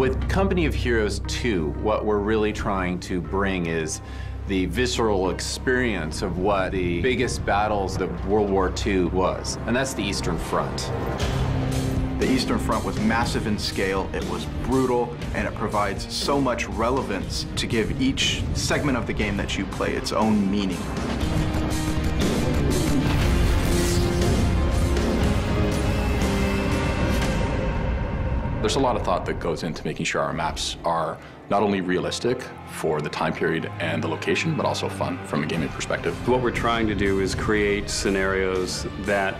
With Company of Heroes 2, what we're really trying to bring is the visceral experience of what the biggest battles of World War II was, and that's the Eastern Front. The Eastern Front was massive in scale, it was brutal, and it provides so much relevance to give each segment of the game that you play its own meaning. There's a lot of thought that goes into making sure our maps are not only realistic for the time period and the location, but also fun from a gaming perspective. What we're trying to do is create scenarios that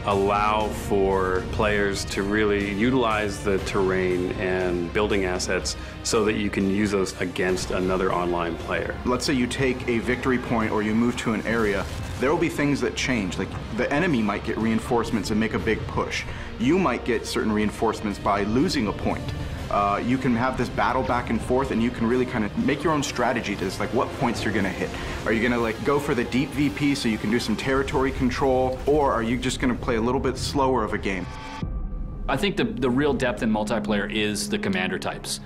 allow for players to really utilize the terrain and building assets so that you can use those against another online player. Let's say you take a victory point or you move to an area, there will be things that change. Like the enemy might get reinforcements and make a big push. You might get certain reinforcements by losing a point. You can have this battle back and forth, and you can really kind of make your own strategy to this, like what points you're gonna hit. Are you gonna like go for the deep VP so you can do some territory control, or are you just gonna play a little bit slower of a game? I think the real depth in multiplayer is the commander types.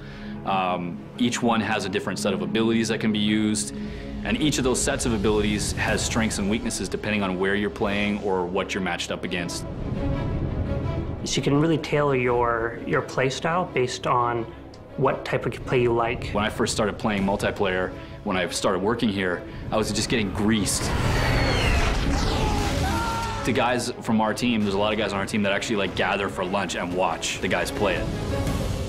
Each one has a different set of abilities that can be used, and each of those sets of abilities has strengths and weaknesses depending on where you're playing or what you're matched up against. So you can really tailor your play style based on what type of play you like. When I first started playing multiplayer, when I started working here, I was just getting greased. The guys from our team, there's a lot of guys on our team that actually like gather for lunch and watch the guys play it.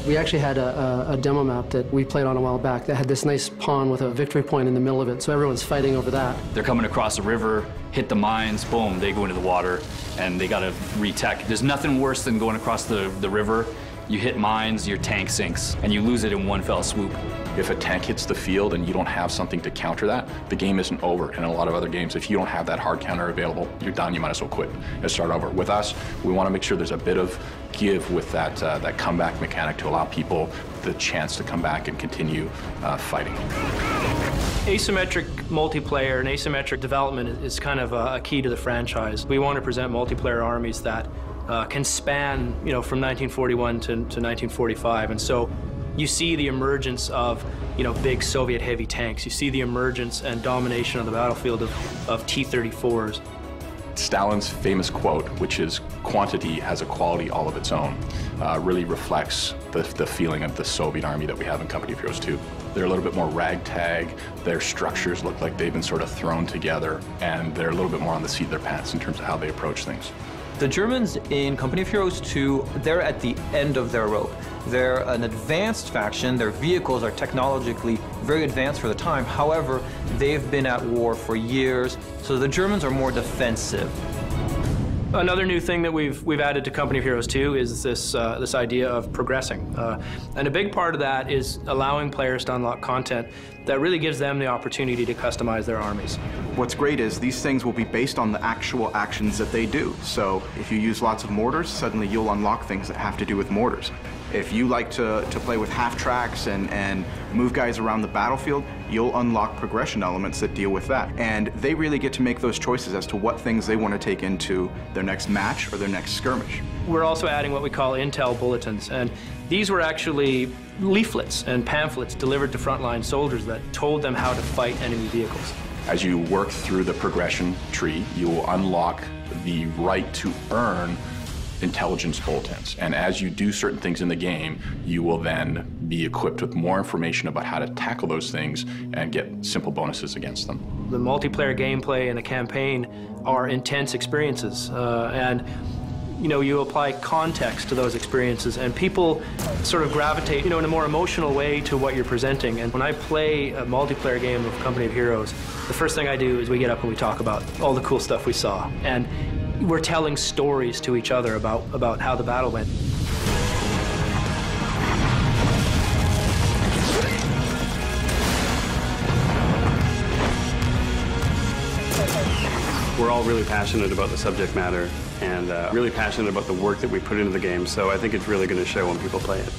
We actually had a demo map that we played on a while back that had this nice pond with a victory point in the middle of it, so everyone's fighting over that. They're coming across the river, hit the mines, boom, they go into the water, and they gotta re-tech. There's nothing worse than going across the river, you hit mines, your tank sinks, and you lose it in one fell swoop. If a tank hits the field and you don't have something to counter that, the game isn't over. And in a lot of other games, if you don't have that hard counter available, you're done, you might as well quit and start over. With us, we want to make sure there's a bit of give with that, that comeback mechanic to allow people the chance to come back and continue fighting. Asymmetric multiplayer and asymmetric development is kind of a key to the franchise. We want to present multiplayer armies that can span, from 1941 to 1945, and so you see the emergence of, big Soviet heavy tanks. You see the emergence and domination of the battlefield of T-34s. Stalin's famous quote, which is "quantity has a quality all of its own," really reflects the feeling of the Soviet army that we have in Company of Heroes 2. They're a little bit more ragtag, their structures look like they've been sort of thrown together, and they're a little bit more on the seat of their pants in terms of how they approach things. The Germans in Company of Heroes 2, they're at the end of their rope. They're an advanced faction. Their vehicles are technologically very advanced for the time. However, they've been at war for years, so the Germans are more defensive. Another new thing that we've added to Company of Heroes 2 is this idea of progressing. And a big part of that is allowing players to unlock content that really gives them the opportunity to customize their armies. What's great is these things will be based on the actual actions that they do. So if you use lots of mortars, suddenly you'll unlock things that have to do with mortars. If you like to play with half tracks and move guys around the battlefield, you'll unlock progression elements that deal with that. And they really get to make those choices as to what things they want to take into their next match or their next skirmish. We're also adding what we call intel bulletins, and these were actually leaflets and pamphlets delivered to frontline soldiers that told them how to fight enemy vehicles. As you work through the progression tree, you will unlock the right to earn intelligence bulletins. And as you do certain things in the game, you will then be equipped with more information about how to tackle those things and get simple bonuses against them. The multiplayer gameplay in a campaign are intense experiences, and you apply context to those experiences, and people sort of gravitate, in a more emotional way to what you're presenting. And when I play a multiplayer game of Company of Heroes, the first thing I do is we get up and we talk about all the cool stuff we saw. And we're telling stories to each other about how the battle went. We're all really passionate about the subject matter and really passionate about the work that we put into the game, so I think it's really going to show when people play it.